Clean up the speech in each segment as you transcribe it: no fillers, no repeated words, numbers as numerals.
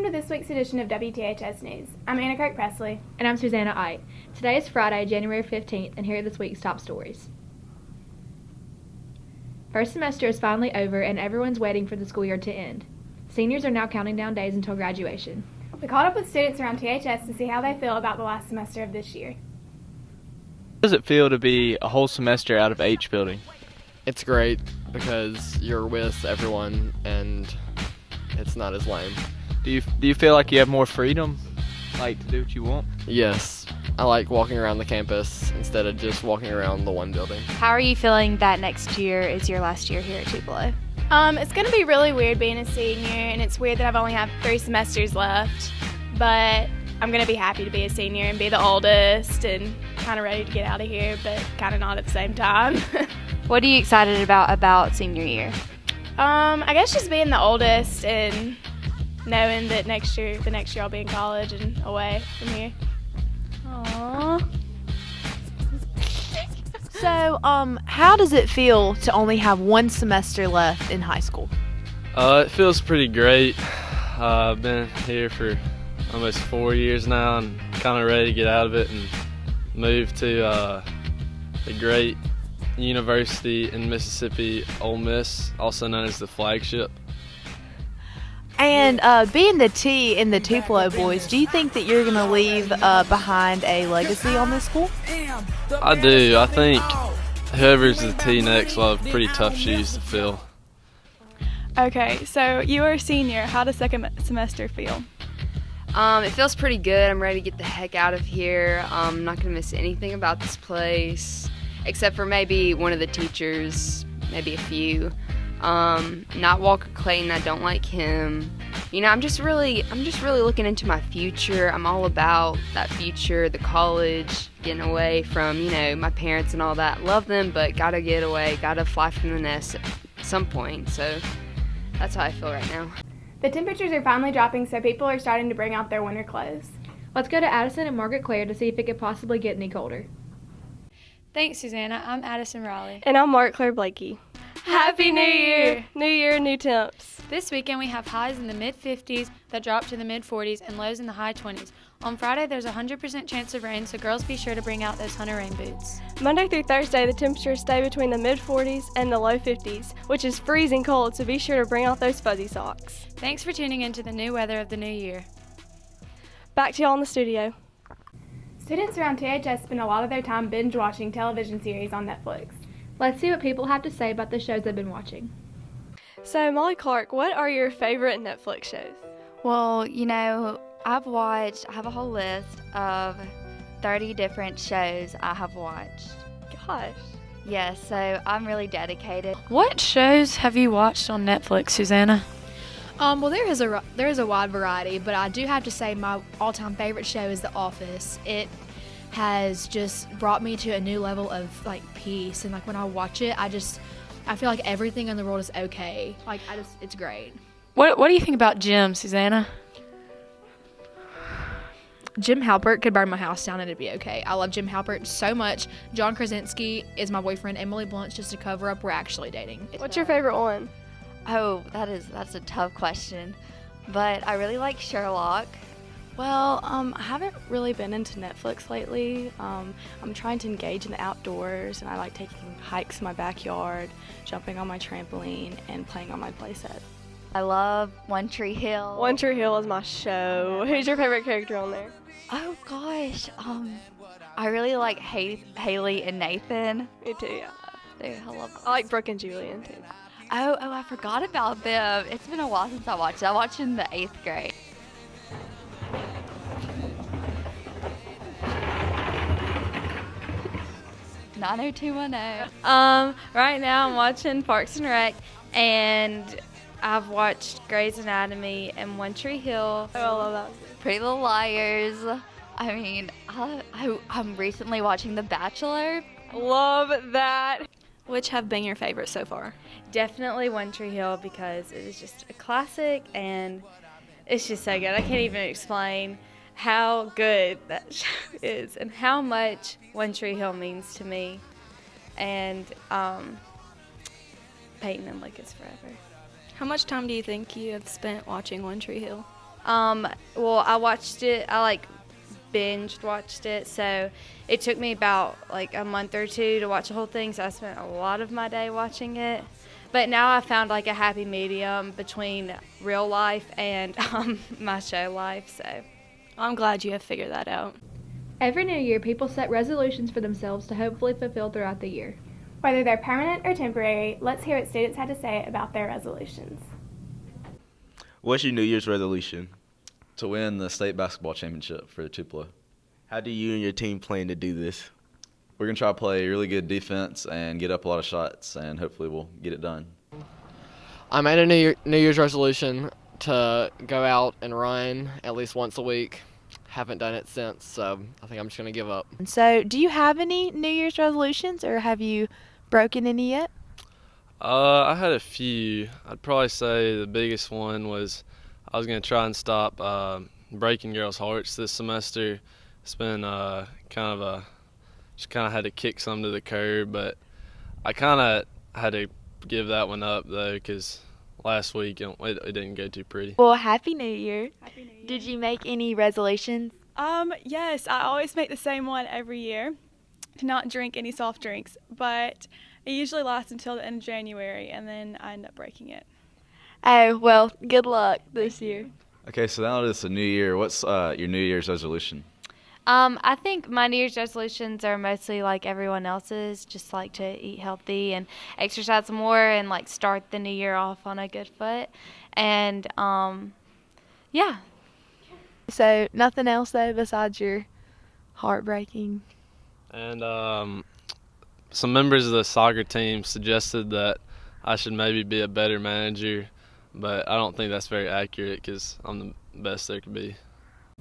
Welcome to this week's edition of WTHS News. I'm Anna Kirk Presley. And I'm Susanna Ite. Today is Friday, January 15th, and here are this week's top stories. First semester is finally over, and everyone's waiting for the school year to end. Seniors are now counting down days until graduation. We caught up with students around THS to see how they feel about the last semester of this year. How does it feel to be a whole semester out of H building? It's great because you're with everyone and it's not as lame. Do you feel like you have more freedom, like to do what you want? Yes, I like walking around the campus instead of just walking around the one building. How are you feeling that next year is your last year here at Tupelo? It's going to be really weird being a senior, and it's weird that I've only have 3 semesters left, but I'm going to be happy to be a senior and be the oldest and kind of ready to get out of here, but kind of not at the same time. What are you excited about senior year? I guess just being the oldest and knowing that the next year I'll be in college and away from here. Aww. So, how does it feel to only have 1 semester left in high school? It feels pretty great. I've been here for almost 4 years now and kind of ready to get out of it and move to the great university in Mississippi, Ole Miss, also known as the Flagship. And being the T in the Tupelo boys, do you think that you're going to leave behind a legacy on this school? I do. I think whoever's the T next will have pretty tough shoes to fill. Okay, so you are a senior. How does second semester feel? It feels pretty good. I'm ready to get the heck out of here. I'm not going to miss anything about this place, except for maybe one of the teachers, maybe a few. Not Walker Clayton. I don't like him. You know, I'm just really looking into my future. I'm all about that future, the college, getting away from, my parents and all that. Love them, but gotta get away, gotta fly from the nest at some point. So that's how I feel right now. The temperatures are finally dropping, so people are starting to bring out their winter clothes. Let's go to Addison and Margaret Claire to see if it could possibly get any colder. Thanks, Susanna. I'm Addison Raleigh. And I'm Mark Claire Blakey. Happy New Year! New Year, new temps. This weekend we have highs in the mid-50s that drop to the mid-40s and lows in the high 20s. On Friday there's a 100% chance of rain, so girls be sure to bring out those hunter rain boots. Monday through Thursday, the temperatures stay between the mid-40s and the low 50s, which is freezing cold, so be sure to bring out those fuzzy socks. Thanks for tuning in to the new weather of the new year. Back to y'all in the studio. Students around THS spend a lot of their time binge-watching television series on Netflix. Let's see what people have to say about the shows they've been watching. So, Molly Clark, what are your favorite Netflix shows? Well, I have a whole list of 30 different shows I have watched. Gosh. Yes, so I'm really dedicated. What shows have you watched on Netflix, Susanna? Well, there is a wide variety, but I do have to say my all-time favorite show is The Office. It has just brought me to a new level of peace, and when I watch it, I feel like everything in the world is okay. It's great. What do you think about Jim, Susanna? Jim Halpert could burn my house down and it'd be okay. I love Jim Halpert so much. John Krasinski is my boyfriend. Emily Blunt's just a cover up. We're actually dating. What's your favorite one? Oh, that's a tough question, but I really like Sherlock. Well, I haven't really been into Netflix lately. I'm trying to engage in the outdoors, and I like taking hikes in my backyard, jumping on my trampoline, and playing on my playset. I love One Tree Hill. One Tree Hill is my show. Who's your favorite character on there? Oh gosh, I really like Haley and Nathan. Me too, yeah. I love those. I like Brooke and Julian too. Oh, I forgot about them. It's been a while since I watched it. I watched it in the 8th grade. Right now I'm watching Parks and Rec, and I've watched Grey's Anatomy and One Tree Hill. Oh, I love that. Pretty Little Liars. I mean, I'm recently watching The Bachelor. Love that. Which have been your favorites so far? Definitely One Tree Hill because it is just a classic and it's just so good. I can't even explain how good that show is and how much One Tree Hill means to me. And Peyton and Lucas forever. How much time do you think you have spent watching One Tree Hill? Well, I watched it. I binged watched it, so it took me about a month or two to watch the whole thing. So I spent a lot of my day watching it. But now I found a happy medium between real life and my show life. So I'm glad you have figured that out. Every new year, people set resolutions for themselves to hopefully fulfill throughout the year. Whether they're permanent or temporary, let's hear what students had to say about their resolutions. What's your New Year's resolution? To win the state basketball championship for Tupelo. How do you and your team plan to do this? We're going to try to play really good defense and get up a lot of shots, and hopefully we'll get it done. I made a New Year's resolution to go out and run at least once a week. Haven't done it since, so I think I'm just going to give up. So, do you have any New Year's resolutions, or have you broken any yet? I had a few. I'd probably say the biggest one was I was going to try and stop breaking girls' hearts this semester. It's been just kind of had to kick some to the curb, but I kind of had to give that one up, though, because last week it didn't go too pretty. Well, Happy New Year. Happy New Year. Did you make any resolutions? Yes, I always make the same one every year, to not drink any soft drinks, but it usually lasts until the end of January, and then I end up breaking it. Oh, well, good luck this year. Okay, so now that it's a new year, what's your New Year's resolution? I think my New Year's resolutions are mostly like everyone else's, just to eat healthy and exercise more and start the new year off on a good foot. And yeah. So nothing else though besides your heartbreaking. And some members of the soccer team suggested that I should maybe be a better manager, but I don't think that's very accurate because I'm the best there could be.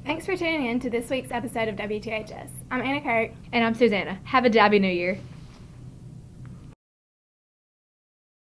Thanks for tuning in to this week's episode of WTHS. I'm Anna Kirk. And I'm Susanna. Have a dabby New Year.